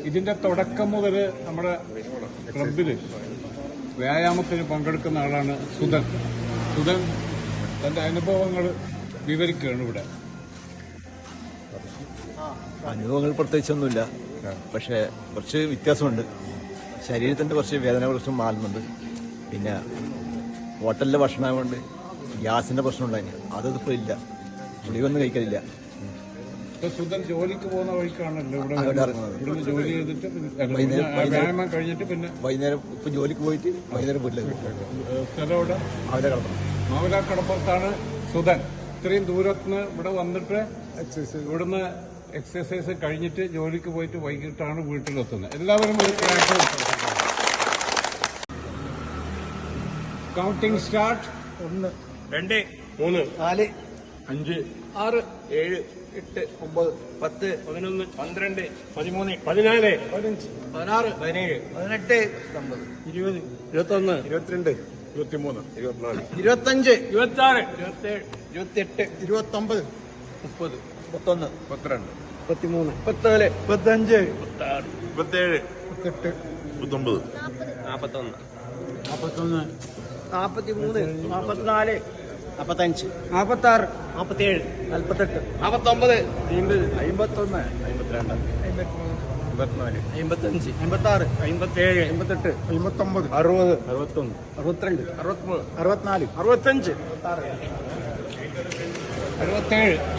ഇതിന്റെ തുടക്കം മുതൽ നമ്മുടെ ക്ലബിൽ വ്യായാമത്തിന് പങ്കെടുക്കുന്ന ആളാണ് സുധൻ. സുധൻ തന്റെ അനുഭവങ്ങൾ വിവരിക്കുകയാണ് ഇവിടെ. അനുഭവങ്ങൾ പ്രത്യേകിച്ചൊന്നുമില്ല, പക്ഷേ കുറച്ച് വ്യത്യാസമുണ്ട്. ശരീരത്തിന്റെ കുറച്ച് വേദന പ്രശ്നം മാറുന്നുണ്ട്. പിന്നെ ഹോട്ടലിലെ ഭക്ഷണം കൊണ്ട് ഗ്യാസിന്റെ പ്രശ്നം ഉണ്ടായി, അതിപ്പോൾ ഇല്ല. ഗുളികയൊന്നും കഴിക്കലില്ല. സുധൻ ജോലിക്ക് പോകുന്ന വഴിക്കാണല്ലോ ഇവിടുന്ന് ജോലി ചെയ്തിട്ട് വ്യായാമം കഴിഞ്ഞിട്ട് പിന്നെ വൈകുന്നേരം ഇപ്പൊ ജോലിക്ക് പോയിട്ട് വൈകുന്നേരം വീട്ടിലേക്ക് സ്ഥലം ഇവിടെ മാവിലാക്കടപ്പുറത്താണ് സുധൻ. ഇത്രയും ദൂരത്തുനിന്ന് ഇവിടെ വന്നിട്ട് ഇവിടുന്ന് എക്സസൈസ് കഴിഞ്ഞിട്ട് ജോലിക്ക് പോയിട്ട് വൈകിട്ടാണ് വീട്ടിലെത്തുന്നത്. എല്ലാവരും ഒരു കൗണ്ടിംഗ് സ്റ്റാർട്ട്. 1 2 3 4 5 6 7 8 9 10 11 12 13 14 15 16 17 18 19 20 21 22 23 24 25 26 27 28 29 30 31 32 33 34 35 36 27 28 29 41 43 44 45 46 47 48 49 51 52 54 55 56 57 58 59 60 61 62 63 64 65 66 67